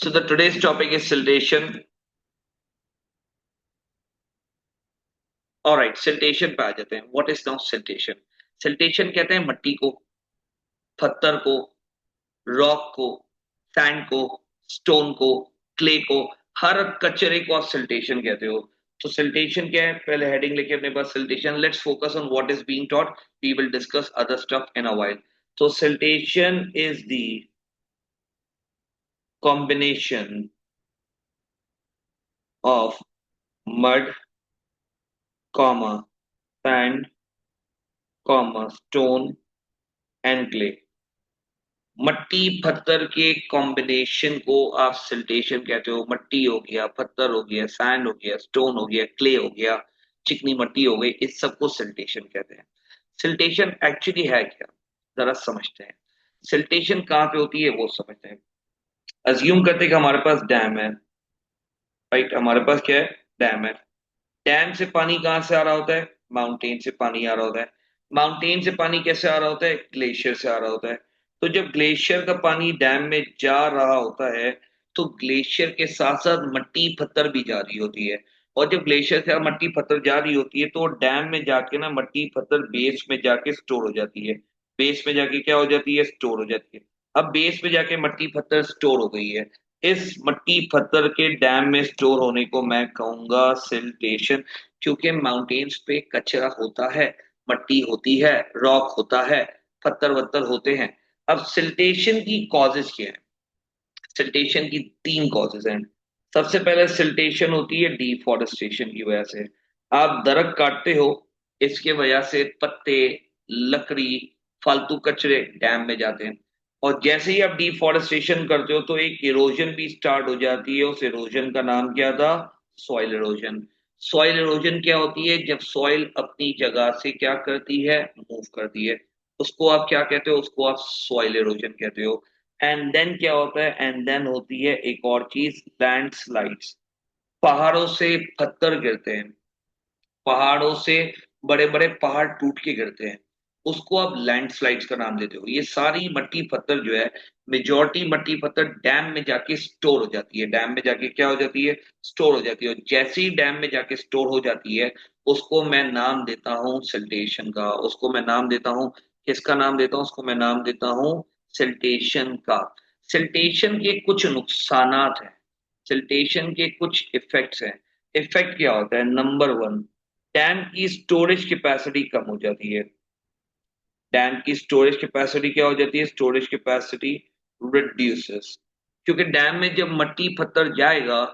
So the today's topic is siltation. All right, siltation पे आ जाते हैं. What is now siltation? Siltation कहते हैं मट्टी को, पत्थर को, रॉक को, सैंड को, स्टोन को, क्ले को, हर कचरे को आप सिल्टेशन कहते हो. तो सिल्टेशन क्या है? पहले हेडिंग लेके अपने पास siltation. Let's focus on what is being taught. We will discuss other stuff in a while. तो siltation is the combination of mud, comma, sand, comma, stone and clay. मट्टी पत्थर के कॉम्बिनेशन को आप सिल्टेशन कहते हो. मट्टी हो गया, पत्थर हो गया, सैंड हो गया, स्टोन हो गया, क्ले हो गया, चिकनी मट्टी हो गई, इस सबको सिल्टेशन कहते हैं. सिल्टेशन एक्चुअली है क्या, जरा समझते हैं. सिल्टेशन कहाँ पे होती है वो समझते हैं. अज्यूम करते हैं कि हमारे पास डैम है. राइट, हमारे पास क्या है? डैम है. डैम से पानी कहाँ से आ रहा होता है? माउंटेन से पानी आ रहा होता है. माउंटेन से पानी कैसे आ रहा होता है? ग्लेशियर से आ रहा होता है. तो जब ग्लेशियर का पानी डैम में जा रहा होता है तो ग्लेशियर के साथ साथ मट्टी पत्थर भी जा रही होती है. और जब ग्लेशियर से मट्टी पत्थर जा रही होती है तो डैम में जाके ना मट्टी पत्थर बेस में जाके स्टोर हो जाती है. बेस में जाके क्या हो जाती है? स्टोर हो जाती है. अब बेस में जाके मट्टी पत्थर स्टोर हो गई है. इस मट्टी पत्थर के डैम में स्टोर होने को मैं कहूंगा सिल्टेशन. क्योंकि माउंटेन्स पे कचरा होता है, मट्टी होती है, रॉक होता है, पत्थर वत्थर होते हैं. अब सिल्टेशन की कॉजेज क्या है? सिल्टेशन की तीन कॉजेज हैं. सबसे पहले सिल्टेशन होती है डिफॉरेस्टेशन की वजह से. आप दरख्त काटते हो, इसके वजह से पत्ते, लकड़ी, फालतू कचरे डैम में जाते हैं. और जैसे ही आप डिफॉरेस्टेशन करते हो तो एक इरोजन भी स्टार्ट हो जाती है. उस इरोजन का नाम क्या था? Soil erosion. सॉइल इरोजन क्या होती है? जब सॉइल अपनी जगह से क्या करती है? मूव करती है. उसको आप क्या कहते हो? उसको आप सॉइल इरोजन कहते हो. एंड देन क्या होता है? एंड देन होती है एक और चीज, लैंडस्लाइड्स. पहाड़ों से पत्थर गिरते हैं, पहाड़ों से बड़े बड़े पहाड़ टूट के गिरते हैं, उसको आप लैंडस्लाइड्स का नाम देते हो. ये सारी मट्टी पत्थर जो है, मेजोरिटी मट्टी पत्थर डैम में जाके स्टोर हो जाती है. डैम में जाके क्या हो जाती है? स्टोर हो जाती है. और जैसे ही डैम में जाके स्टोर हो जाती है उसको मैं नाम देता हूँ सिल्टेशन का. उसको मैं नाम देता हूँ, किसका नाम देता हूँ? उसको मैं नाम देता हूँ सिल्टेशन का. सिल्टेशन के कुछ नुकसानात हैं, सिल्टेशन के कुछ इफेक्ट्स हैं. इफेक्ट क्या होता है? नंबर वन, डैम की स्टोरेज कैपेसिटी कम हो जाती है. डैम की स्टोरेज कैपेसिटी क्या हो जाती है? Storage capacity reduces. क्योंकि डैम में जब मट्टी पत्थर जाएगा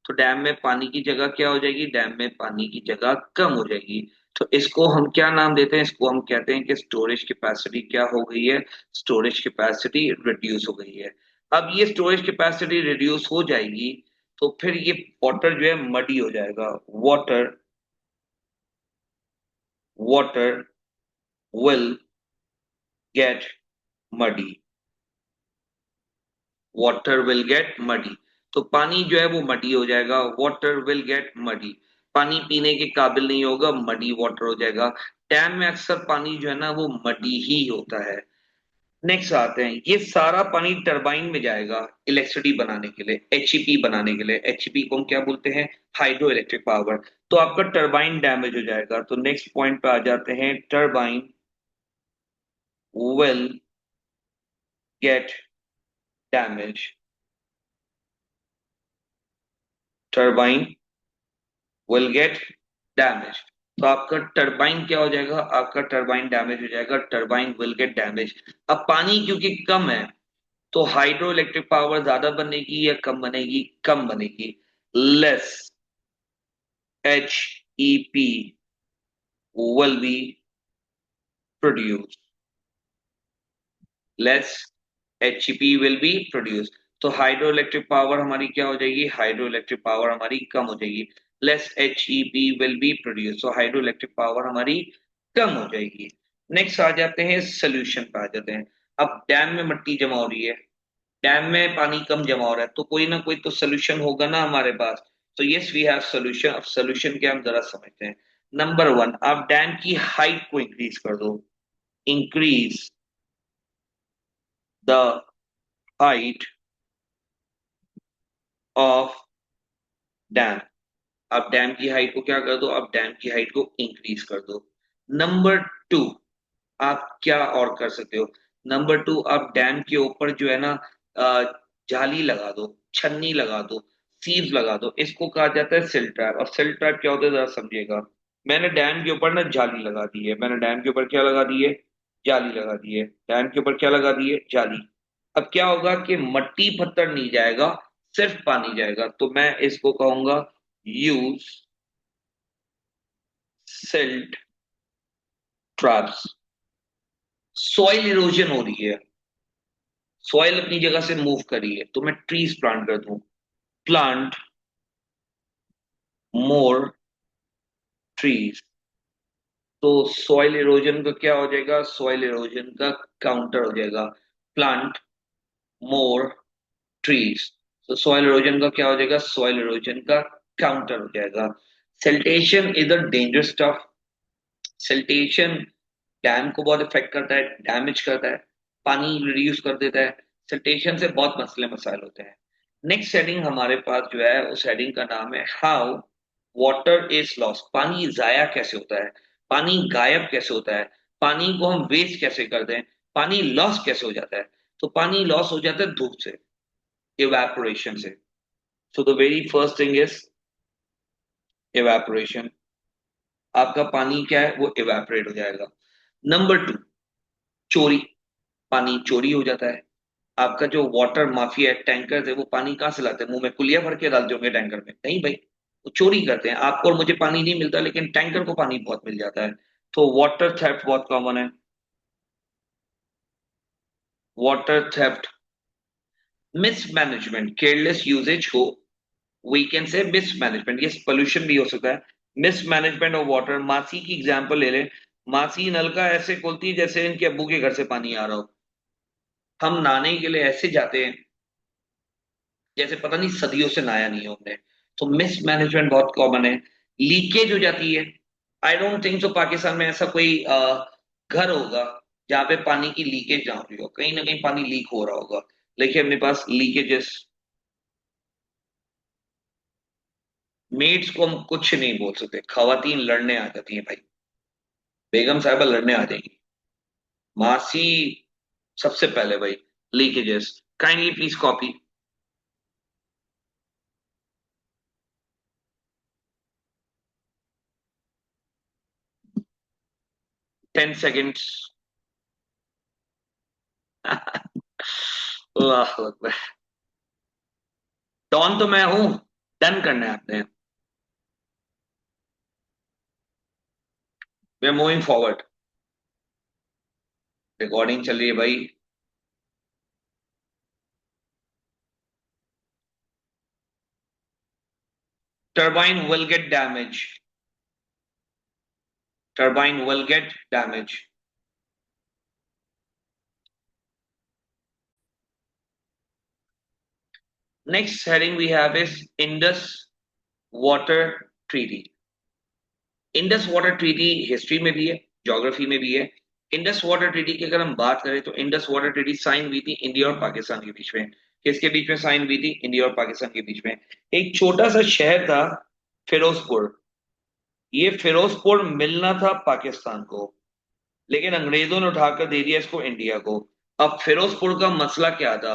तो डैम में पानी की जगह क्या हो जाएगी? डैम में पानी की जगह कम हो जाएगी. तो इसको हम क्या नाम देते हैं? इसको हम कहते हैं कि स्टोरेज कैपेसिटी क्या हो गई है? स्टोरेज कैपेसिटी रिड्यूस हो गई है. अब ये स्टोरेज कैपेसिटी रिड्यूस हो जाएगी तो फिर ये वाटर जो है मडी हो जाएगा. Water water will get muddy. Water will get muddy. तो पानी जो है वो मडी हो जाएगा. Water will get muddy. पानी पीने के काबिल नहीं होगा, मडी वाटर हो जाएगा. डैम में अक्सर पानी जो है ना वो मडी ही होता है. नेक्स्ट आते हैं, ये सारा पानी टरबाइन में जाएगा इलेक्ट्रिसिटी बनाने के लिए, एचईपी बनाने के लिए. एचईपी को हम क्या बोलते हैं? Hydro electric power. तो आपका टरबाइन डैमेज हो जाएगा. तो नेक्स्ट पॉइंट पे आ जाते हैं. Turbine will get damaged. Turbine will get damaged. तो आपका टरबाइन क्या हो जाएगा? आपका टरबाइन डैमेज हो जाएगा. Turbine will get damage. अब पानी क्योंकि कम है तो हाइड्रो इलेक्ट्रिक पावर ज्यादा बनेगी या कम बनेगी? कम बनेगी. Less H E P will be produce. Less HEP will be produce. तो हाइड्रो इलेक्ट्रिक पावर हमारी क्या हो जाएगी? हाइड्रो इलेक्ट्रिक पावर हमारी कम हो जाएगी. Less HEP will be produce. तो हाइड्रो इलेक्ट्रिक पावर हमारी कम हो जाएगी. नेक्स्ट आ जाते हैं सोल्यूशन पे आ जाते हैं. अब डैम में मिट्टी जमा हो रही है, डैम में पानी कम जमा हो रहा है, तो कोई ना कोई तो सोल्यूशन होगा ना हमारे पास. तो यस वी हैव सोल्यूशन. अब सोल्यूशन क्या हम जरा समझते हैं. नंबर वन, आप डैम की हाइट को इंक्रीज कर दो. Increase the height of dam. आप डैम की हाइट को क्या कर दो, आप डैम की हाइट को इंक्रीज कर दो। नंबर टू, आप क्या और कर सकते हो, नंबर टू, आप डैम के ऊपर जो है ना अ, जाली लगा दो, छन्नी लगा दो, सीव्स लगा दो। इसको कहा जाता है सिल ट्रैप। और सिल ट्रैप क्या होता है जरा समझिएगा। मैंने डैम के ऊपर ना जाली लगा दी है, मैंने डैम के ऊपर क्या लगा दी है, जाली लगा दी है। डैम के ऊपर क्या लगा दी है, जाली। अब क्या होगा कि मट्टी पत्थर नहीं जाएगा, सिर्फ पानी जाएगा। तो मैं इसको कहूंगा use silt traps. Soil erosion हो रही है, सॉइल अपनी जगह से मूव करी है, तो मैं ट्रीज प्लांट कर दूं। Plant more trees. तो सॉइल इरोजन का क्या हो जाएगा, सॉइल इरोजन का काउंटर हो जाएगा प्लांट मोर ट्रीज। तो सॉइल इरोजन का क्या हो जाएगा, सॉइल इरोजन का काउंटर हो जाएगा। Siltation is a dangerous stuff. Siltation dam को बहुत इफेक्ट करता है, डैमेज करता है, पानी रिड्यूस कर देता है। सिल्टेशन से बहुत मसले मसाइल होते हैं। नेक्स्ट हेडिंग हमारे पास जो है, उस हेडिंग का नाम है हाउ वाटर इज लॉस्ट। पानी जाया कैसे होता है, पानी गायब कैसे होता है, पानी को हम वेस्ट कैसे करते हैं, पानी लॉस कैसे हो जाता है। तो पानी लॉस हो जाता है धूप से, इवेपोरेशन से। So the very first thing is evaporation. आपका पानी क्या है, वो इवेपोरेट हो जाएगा। नंबर टू, चोरी। पानी चोरी हो जाता है। आपका जो वाटर माफिया है, टैंकर है, वो पानी कहाँ से लाते हैं, मुंह में कुलिया भर के डाल दोगे टैंकर में, नहीं भाई। वो चोरी करते हैं, आपको और मुझे पानी नहीं मिलता, लेकिन टैंकर को पानी बहुत मिल जाता है। तो वाटर थेफ्ट बहुत कॉमन है। Water theft, mismanagement, careless usages को वी कैन से मिसमैनेजमेंट। ये पोल्यूशन भी हो सकता है। मिसमैनेजमेंट ऑफ वाटर, मासी की एग्जांपल ले लें। मासी नलका ऐसे खोलती है जैसे इनके अब्बू के घर से पानी आ रहा हो। हम नहाने के लिए ऐसे जाते हैं जैसे पता नहीं सदियों से नहाया नहीं है हमने। तो मिसमैनेजमेंट बहुत कॉमन है। लीकेज हो जाती है। I don't think so Pakistan में ऐसा कोई घर होगा जहाँ पे पानी की लीकेज ना हो रही हो, कहीं ना कहीं पानी लीक हो रहा होगा। लेकिन अपने पास लीकेजेस, मेड्स को हम कुछ नहीं बोल सकते, खवातीन लड़ने आ जाती हैं भाई, बेगम साहिबा लड़ने आ जाएंगी। मासी सबसे पहले भाई, leakages. Kindly please copy. 10 seconds. अल्लाह अकबर। डॉन तो मैं हूं, डन करना है आपने। We are moving forward. Recording चल रही है भाई। Turbine will get damaged. Turbine will get damaged. Next heading we have is Indus Water Treaty. Indus water treaty history में भी है, ज्योग्राफी में भी है। इंडस वाटर ट्रीटी की अगर हम बात करें तो इंडस वाटर ट्रीटी साइन हुई थी इंडिया और पाकिस्तान के बीच में। किसके बीच में साइन हुई थी, इंडिया और पाकिस्तान के बीच में। एक छोटा सा शहर था फिरोजपुर। ये फिरोजपुर मिलना था पाकिस्तान को, लेकिन अंग्रेजों ने उठाकर दे दिया इसको इंडिया को। अब फिरोजपुर का मसला क्या था,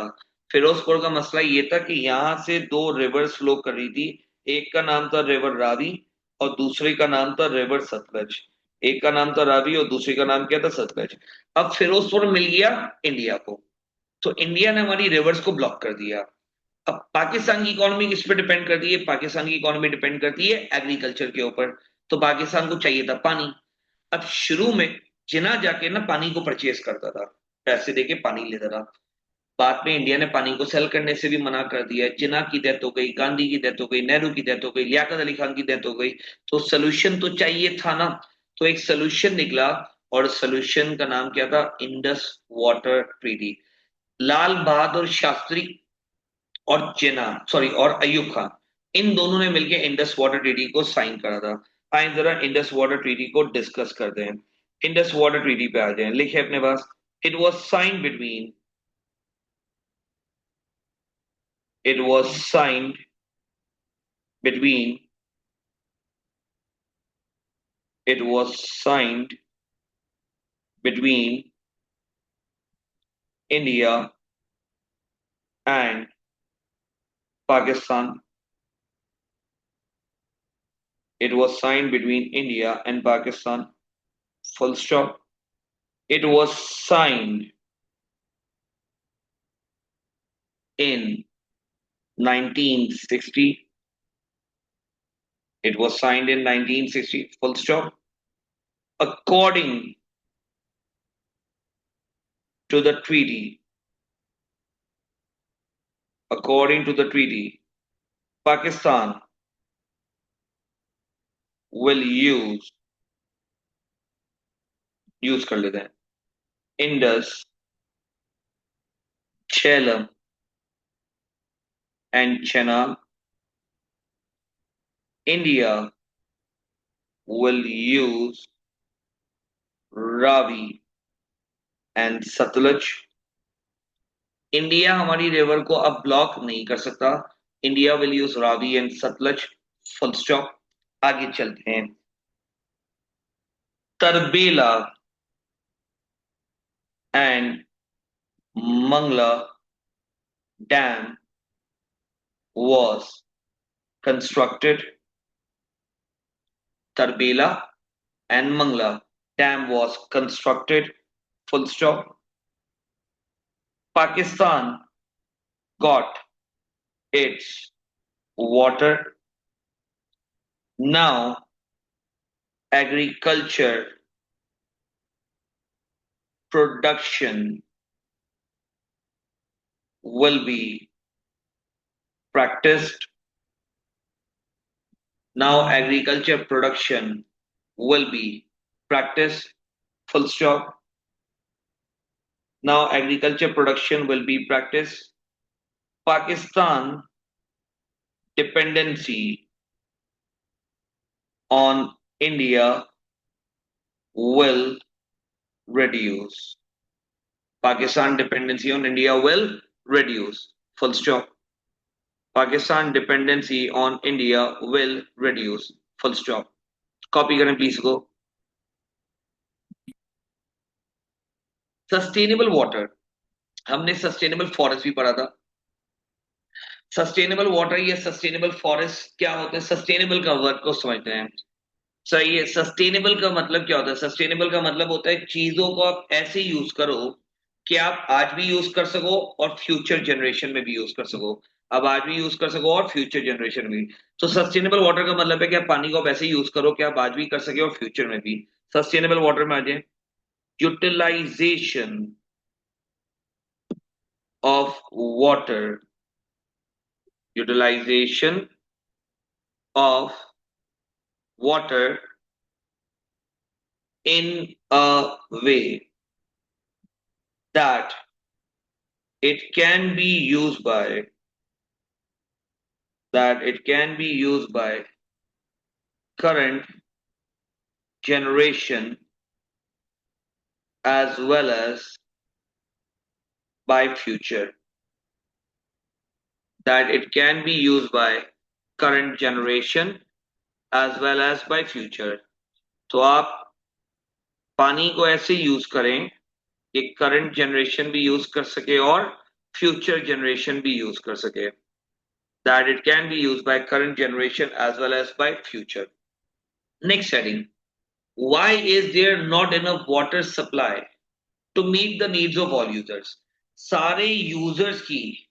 फिरोजपुर का मसला ये था कि यहाँ से दो रिवर्स फ्लो कर रही थी। एक का नाम था रिवर रावी और दूसरे का नाम था रिवर सतलज। एक का नाम था रावी और दूसरे का नाम क्या था, सतलज। अब फिरोजपुर मिल गया इंडिया को, तो इंडिया ने हमारी रिवर्स को ब्लॉक कर दिया। अब पाकिस्तान की इकोनॉमी किस पे डिपेंड करती है, पाकिस्तान की इकोनॉमी डिपेंड करती है एग्रीकल्चर के ऊपर। तो पाकिस्तान को चाहिए था पानी। अब शुरू में जिना जाके ना पानी को परचेज करता था, पैसे देके पानी लेता था। बाद में इंडिया ने पानी को सेल करने से भी मना कर दिया। जिना की डेथ हो गई, गांधी की डेथ हो गई, नेहरू की डेथ हो गई, लियाकत अली खान की डेथ हो गई। तो सोल्यूशन तो चाहिए था ना। तो एक सोल्यूशन निकला, और सोल्यूशन का नाम क्या था, Indus water treaty. Lal Bahadur Shastri और जिना, सॉरी, और अयूब खान, इन दोनों ने मिलकर इंडस वाटर ट्रीटी को साइन करा था। आइए जरा इंडस वाटर ट्रीटी को डिस्कस करते हैं। इंडस वाटर ट्रीटी पे आ जाए, लिखे अपने पास। It was sign between, it was signed between it was signed between India and Pakistan. It was signed between India and Pakistan. Full stop. It was signed in 1960. It was signed in 1960. Full stop. According to the treaty, according to the treaty, Pakistan will use कर लेते हैं Indus, Jhelum and Chenab. India will use Ravi and Satluj. India हमारी river को अब block नहीं कर सकता. India will use Ravi and Sutlej. Full stop. आगे चलते हैं. Tarbela and Mangla dam was constructed. Tarbela and Mangla dam was constructed. Full stop. Pakistan got its water. Now agriculture production will be practiced. Now agriculture production will be practiced. Full stop. Now agriculture production will be practiced. Pakistan dependency on India will reduce. Pakistan dependency on India will reduce. Full stop. Pakistan dependency on India will reduce. Full stop. Copy करें please go. Sustainable water. हमने sustainable forest भी पढ़ा था. Sustainable water या sustainable forest क्या होते हैं? Sustainable का वर्ड को समझते हैं. सही है. सस्टेनेबल का मतलब क्या होता है? सस्टेनेबल का मतलब होता है चीजों को आप ऐसे यूज करो कि आप आज भी यूज कर सको और फ्यूचर जनरेशन में भी यूज कर सको. अब आज भी यूज कर सको और फ्यूचर जनरेशन में भी. तो सस्टेनेबल वाटर का मतलब है कि आप पानी को आप ऐसे यूज करो कि आप आज भी कर सके और फ्यूचर में भी. सस्टेनेबल वाटर में आ जाए. Utilisation of water. Utilisation of water in a way that it can be used by current generation as well as by future. That it can be used by current generation as well as by future. तो आप पानी को ऐसे use करें कि current generation भी use कर सके और फ्यूचर जनरेशन भी यूज कर सके. That it can be used by current generation as well as by future. Next heading. Why is there not enough water supply to meet the needs of all users? सारे users की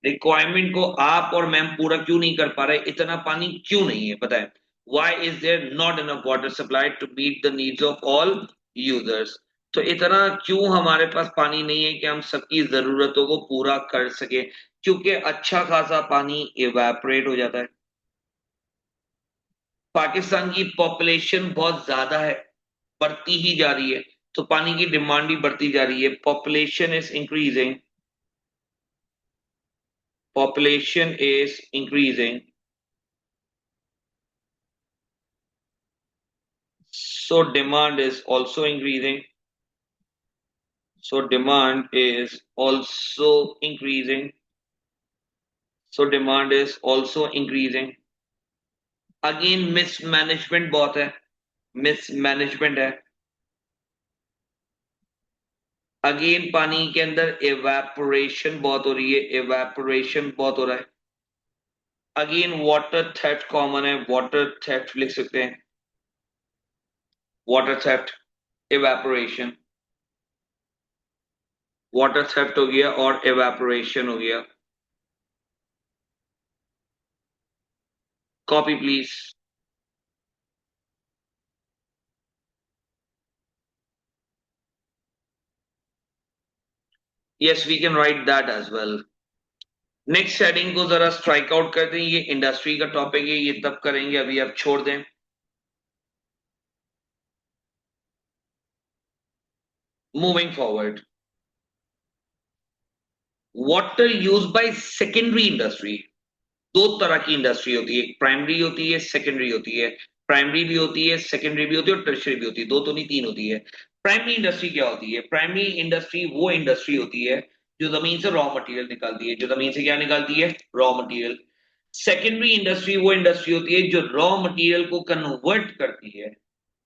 requirement को आप और मैं पूरा क्यों नहीं कर पा रहे? इतना पानी क्यों नहीं है? बताएं. Why is there not enough water supply to meet the needs of all users? तो इतना क्यों हमारे पास पानी नहीं है कि हम सबकी जरूरतों को पूरा कर सके? क्योंकि अच्छा खासा पानी इवेपोरेट हो जाता है. पाकिस्तान की पॉपुलेशन बहुत ज्यादा है, बढ़ती ही जा रही है, तो पानी की डिमांड भी बढ़ती जा रही है. Population is increasing. Population is increasing, so demand is also increasing. So demand is also increasing. So demand is also increasing. Again mismanagement बहुत है, मिसमैनेजमेंट है। अगेन पानी के अंदर एवेपोरेशन बहुत हो रही है, एवेपोरेशन बहुत हो रहा है। अगेन वाटर थेफ्ट कॉमन है, वाटर थेफ्ट लिख सकते हैं, water theft, evaporation, water theft हो गया और एवेपोरेशन हो गया। Copy please. Yes we can write that as well. Next heading को जरा स्ट्राइक आउट कर दें, ये इंडस्ट्री का टॉपिक है, ये तब करेंगे, अभी आप छोड़ दें। Moving forward, water use by secondary industry. दो तरह की इंडस्ट्री होती है, एक प्राइमरी होती है, सेकेंडरी होती है। प्राइमरी भी होती है, सेकेंडरी भी होती है और टर्शियरी भी होती है, दो तो नहीं तीन होती है। प्राइमरी इंडस्ट्री क्या होती है? प्राइमरी इंडस्ट्री वो इंडस्ट्री होती है जो जमीन से रॉ मटेरियल निकालती है, जो जमीन से क्या निकालती है? Raw material. सेकेंडरी इंडस्ट्री वो इंडस्ट्री होती है जो रॉ मटेरियल को कन्वर्ट करती है।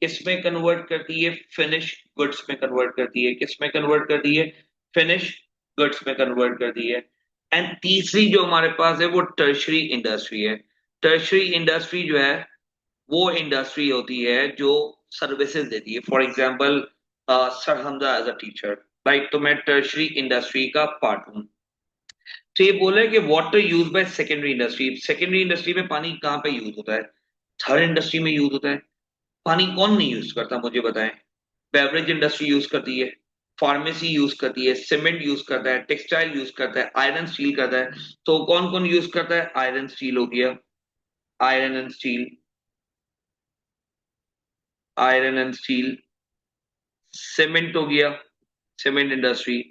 किसमें कन्वर्ट करती है? फिनिश गुड्स में कन्वर्ट करती है। किसमें कन्वर्ट करती है? फिनिश गुड्स में कन्वर्ट करती है। एंड तीसरी जो हमारे पास है वो टर्शरी इंडस्ट्री है। टर्शरी इंडस्ट्री जो है वो इंडस्ट्री होती है जो सर्विसेज देती है। For example sir Hamza as a teacher, right, तो मैं टर्शरी इंडस्ट्री का पार्ट हूँ। तो ये बोला है कि water use by secondary industry. Secondary industry में पानी कहाँ पे यूज होता है? हर इंडस्ट्री में यूज होता है। पानी कौन नहीं यूज करता मुझे बताएं? बेवरेज इंडस्ट्री यूज करती है, फार्मेसी यूज करती है, सीमेंट यूज करता है, टेक्सटाइल यूज करता है, आयरन स्टील करता है। तो कौन कौन यूज करता है? आयरन स्टील हो गया, iron and steel, iron and steel. Cement हो गया, सीमेंट इंडस्ट्री।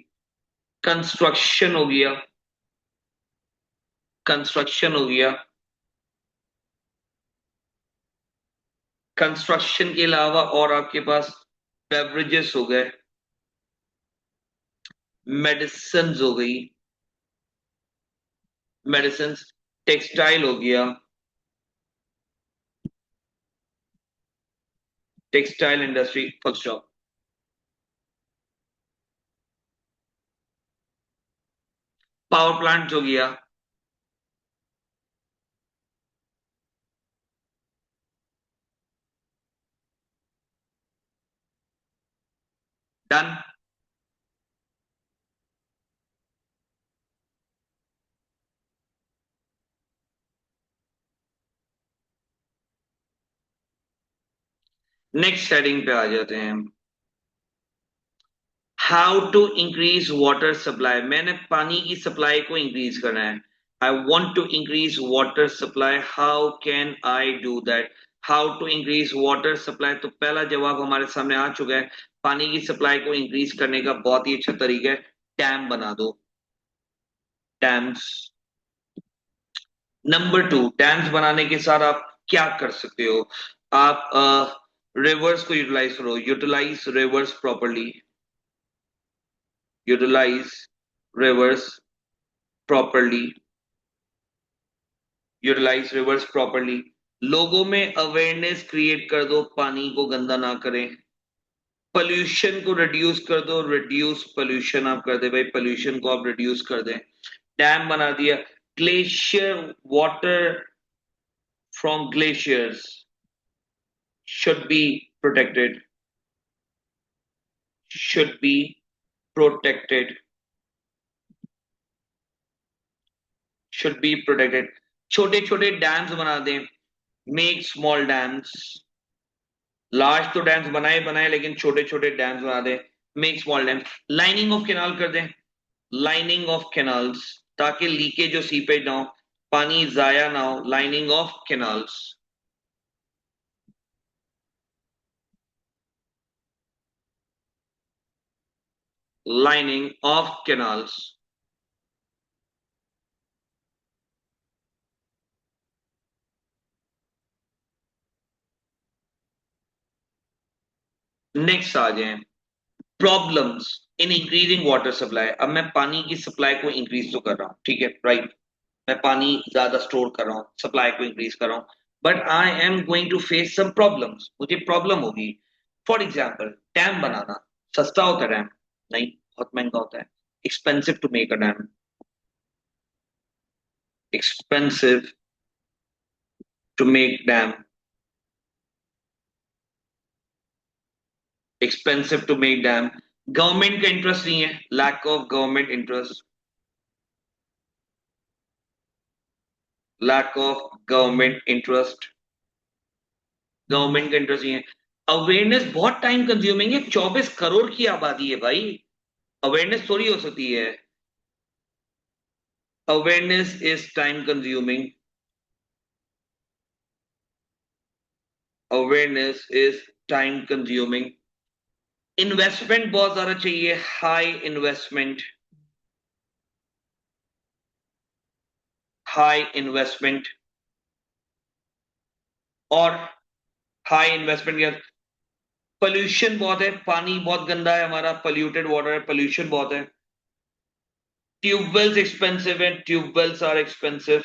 कंस्ट्रक्शन हो गया, कंस्ट्रक्शन हो गया। कंस्ट्रक्शन के अलावा और आपके पास बेवरेजेस हो गए, मेडिसिन हो गई, मेडिसिन, टेक्सटाइल हो गया, textile industry, full stop. Power plant हो गया। डन। नेक्स्ट हेडिंग पे आ जाते हैं हम। How to increase water supply. मैंने पानी की सप्लाई को इंक्रीज करना है। I want to increase water supply, how can I do that? How to increase water supply, तो पहला जवाब हमारे सामने आ चुका है। पानी की सप्लाई को इंक्रीज करने का बहुत ही अच्छा तरीका है, डैम बना दो, डैम्स। नंबर टू, डैम्स बनाने के साथ आप क्या कर सकते हो? आप रिवर्स को यूटिलाइज करो, utilise rivers properly, utilise rivers properly, utilise rivers properly. लोगों में अवेयरनेस क्रिएट कर दो, पानी को गंदा ना करें। पोल्यूशन को रिड्यूस कर दो, रिड्यूस पोल्यूशन आप कर दे भाई, पोल्यूशन को आप रिड्यूस कर दें। डैम बना दिया। Glacier water from glaciers should be protected, should be protected, should be protected। छोटे छोटे डैम्स बना दें, मेक स्मॉल डैम्स। लार्ज तो डैम्स बनाए बनाए लेकिन छोटे छोटे डैम्स बना दें, make small dams. Lining of canal कर दें, लाइनिंग ऑफ कैनाल्स, ताकि लीकेज और सीपेज ना हो, पानी जाया ना हो। Lining of canals, lining of canals. Next आ जाए, problems in increasing water supply. अब मैं पानी की सप्लाई को इंक्रीज तो कर रहा हूँ, ठीक है, राइट, मैं पानी ज्यादा स्टोर कर रहा हूँ, सप्लाई को इंक्रीज कर रहा हूँ, but I am going to face some problems, मुझे प्रॉब्लम होगी। फॉर एग्जाम्पल डैम बनाना सस्ता होता है डैम? नहीं, बहुत महंगा होता है। Expensive to make a dam, expensive to make dam, expensive to make dam. Government का इंटरेस्ट नहीं है, lack of government interest, lack of government interest, government का इंटरेस्ट नहीं है। अवेयरनेस बहुत टाइम कंज्यूमिंग है, 24 करोड़ की आबादी है भाई, अवेयरनेस थोड़ी हो सकती है। Awareness is time consuming, awareness is time consuming. Investment बहुत ज्यादा चाहिए, हाई इन्वेस्टमेंट, हाई इन्वेस्टमेंट। और हाई इन्वेस्टमेंट के पोल्यूशन बहुत है, पानी बहुत गंदा है हमारा, पोल्यूटेड वाटर है, पोल्यूशन बहुत है। ट्यूबवेल्स एक्सपेंसिव है, ट्यूबवेल्स आर एक्सपेंसिव,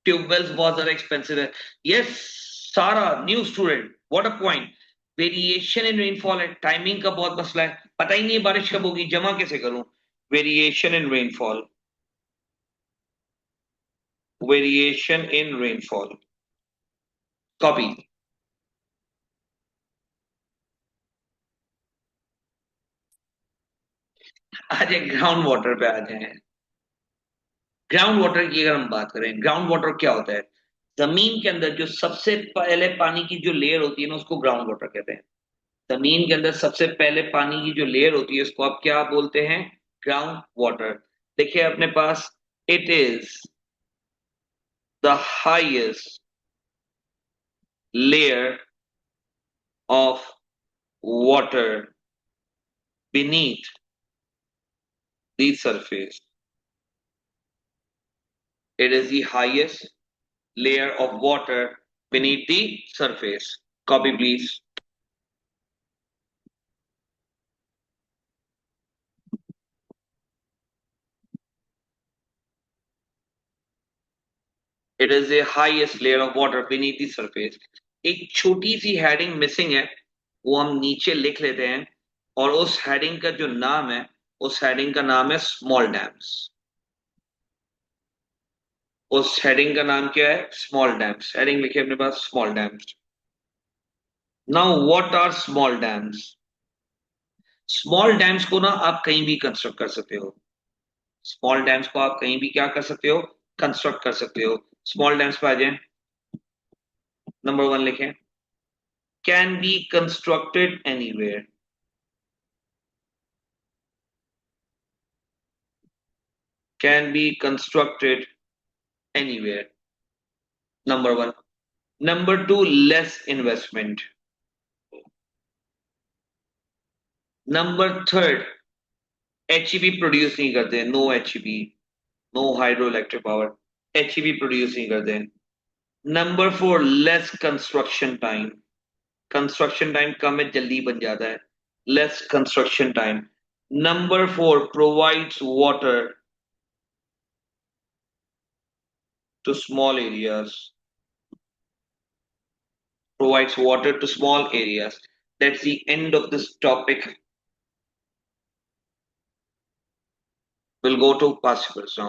ट्यूबवेल्स बहुत ज्यादा एक्सपेंसिव है। यस सारा, new student, what a point. Variation in rainfall है, टाइमिंग का बहुत मसला है, पता ही नहीं है बारिश कब होगी, जमा कैसे करूं? Variation in rainfall, variation in rainfall, copy. आ जाए ग्राउंड वाटर पे, आ जाए ग्राउंड वाटर की। अगर हम बात करें ग्राउंड वाटर क्या होता है, जमीन के अंदर जो सबसे पहले पानी की जो लेयर होती है ना, उसको ग्राउंड वाटर कहते हैं। जमीन के अंदर सबसे पहले पानी की जो लेयर होती है उसको आप क्या बोलते हैं? Ground water. देखिए अपने पास, it is the highest layer of water beneath the surface. It is the highest layer of water beneath the surface. Copy, please. It is the highest layer of water beneath the surface. एक छोटी सी heading missing है, वो हम नीचे लिख लेते हैं। और उस हेडिंग का जो नाम है, उस हेडिंग का नाम है स्मॉल डैम्स। उस हेडिंग का नाम क्या है? Small dams. हेडिंग लिखिए अपने पास, small dams. Now what are small dams? Small dams को ना आप कहीं भी कंस्ट्रक्ट कर सकते हो। स्मॉल डैम्स को आप कहीं भी क्या कर सकते हो? कंस्ट्रक्ट कर सकते हो। स्मॉल डैम्स पे आ जाए, नंबर वन लिखें, can be constructed anywhere. Can be constructed anywhere, number one. Number two, less investment. Number third, HEP produce नहीं करते, no HEP, no hydro electric power, HEP produce नहीं करते। Number four, less construction time. Construction time कम है, जल्दी बन जाता है, less construction time. Number four, provides water to small areas, provides water to small areas. That's the end of this topic. We'll go to participants now.